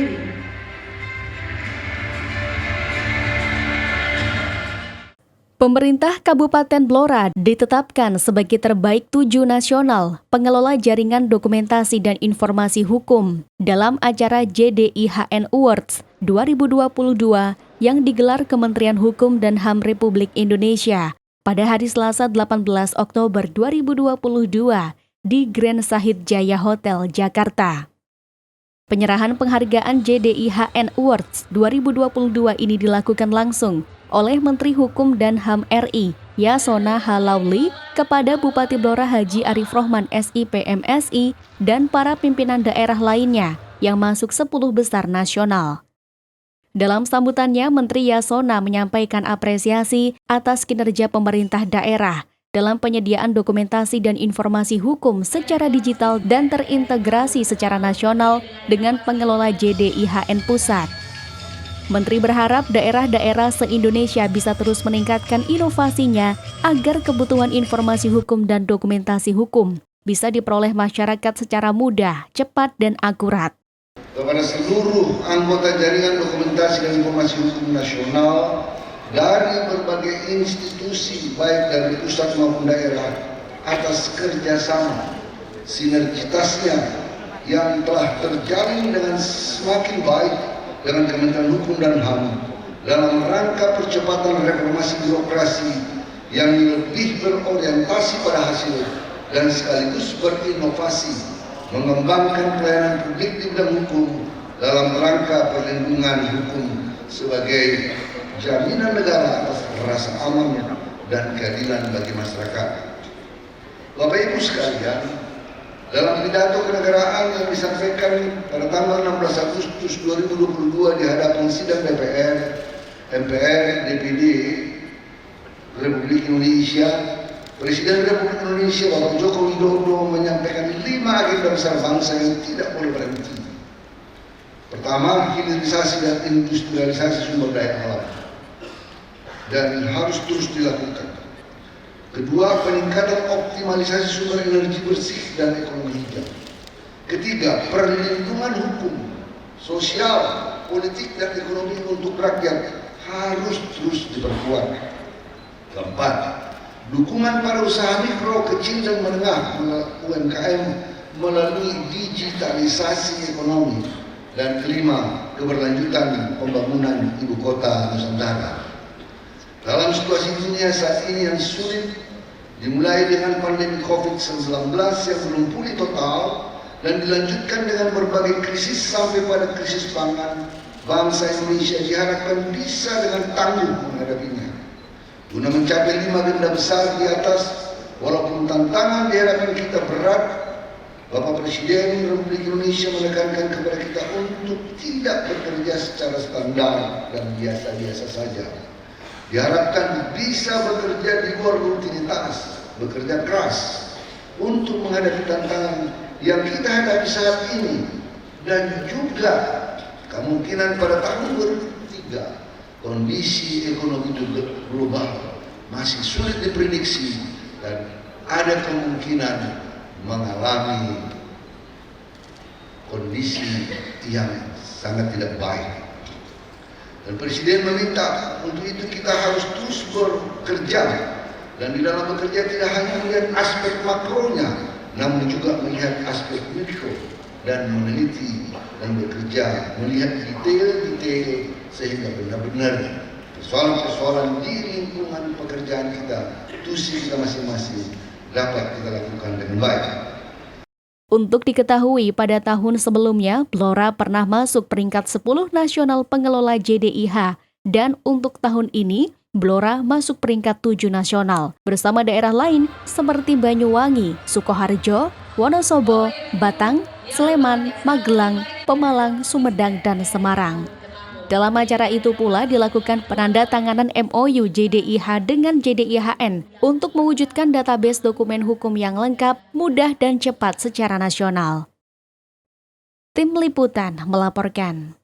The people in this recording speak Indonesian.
diri. Pemerintah Kabupaten Blora ditetapkan sebagai terbaik 7 nasional pengelola jaringan dokumentasi dan informasi hukum dalam acara JDIHN Awards 2022 yang digelar Kementerian Hukum dan HAM Republik Indonesia pada hari Selasa 18 Oktober 2022 di Grand Sahid Jaya Hotel, Jakarta. Penyerahan penghargaan JDIHN Awards 2022 ini dilakukan langsung oleh Menteri Hukum dan HAM RI, Yasona Halauli, kepada Bupati Blora Haji Arif Rohman SIPMSI dan para pimpinan daerah lainnya yang masuk 10 besar nasional. Dalam sambutannya, Menteri Yasona menyampaikan apresiasi atas kinerja pemerintah daerah dalam penyediaan dokumentasi dan informasi hukum secara digital dan terintegrasi secara nasional dengan pengelola JDIHN Pusat. Menteri berharap daerah-daerah se-Indonesia bisa terus meningkatkan inovasinya agar kebutuhan informasi hukum dan dokumentasi hukum bisa diperoleh masyarakat secara mudah, cepat, dan akurat. Kepada seluruh anggota jaringan dokumentasi dan informasi hukum nasional dari berbagai institusi baik dari pusat maupun daerah atas kerjasama sinergitasnya yang telah terjalin dengan semakin baik dengan Kementerian Hukum dan HAM dalam rangka percepatan reformasi birokrasi yang lebih berorientasi pada hasil dan sekaligus berinovasi mengembangkan pelayanan publik di bidang hukum dalam rangka perlindungan hukum sebagai jaminan negara atas rasa aman dan keadilan bagi masyarakat. Bapak Ibu sekalian, dalam pidato kenegaraan yang disampaikan pada tanggal 16 Agustus 2022 di hadapan sidang DPR, MPR, DPD Republik Indonesia, Presiden Republik Indonesia Bapak Joko Widodo menyampaikan 5 agenda besar bangsa yang tidak boleh berhenti. Pertama, hilirisasi dan industrialisasi sumber daya alam dan harus terus dilakukan. Kedua, peningkatan optimalisasi sumber energi bersih dan ekonomi hijau. Ketiga, perlindungan hukum, sosial, politik, dan ekonomi untuk rakyat harus terus diperkuat. Keempat, dukungan para usaha mikro, kecil, dan menengah UMKM melalui digitalisasi ekonomi. Dan kelima, keberlanjutan pembangunan ibu kota Nusantara. Dalam situasi dunia saat ini yang sulit, dimulai dengan pandemi COVID-19 yang belum pulih total dan dilanjutkan dengan berbagai krisis sampai pada krisis pangan, bangsa Indonesia diharapkan bisa dengan tangguh menghadapinya. Guna mencapai 5 agenda besar di atas, walaupun tantangan di hadapan kita berat, Bapak Presiden Republik Indonesia menekankan kepada kita untuk tidak bekerja secara standar dan biasa-biasa saja. Diharapkan bisa bekerja di luar rutinitas, bekerja keras untuk menghadapi tantangan yang kita hadapi saat ini dan juga kemungkinan pada tahun 2023 kondisi ekonomi global masih sulit diprediksi dan ada kemungkinan mengalami kondisi yang sangat tidak baik. Dan Presiden meminta untuk itu kita harus terus bekerja dan di dalam bekerja tidak hanya melihat aspek makronya namun juga melihat aspek mikro dan meneliti dan bekerja melihat detail-detail sehingga benar-benar persoalan-persoalan di lingkungan pekerjaan kita, tusi kita masing-masing dapat kita lakukan dengan baik. Untuk diketahui, pada tahun sebelumnya, Blora pernah masuk peringkat 10 nasional pengelola JDIH, dan untuk tahun ini, Blora masuk peringkat 7 nasional, bersama daerah lain seperti Banyuwangi, Sukoharjo, Wonosobo, Batang, Sleman, Magelang, Pemalang, Sumedang, dan Semarang. Dalam acara itu pula dilakukan penandatanganan MOU JDIH dengan JDIHN untuk mewujudkan database dokumen hukum yang lengkap, mudah, dan cepat secara nasional. Tim Liputan melaporkan.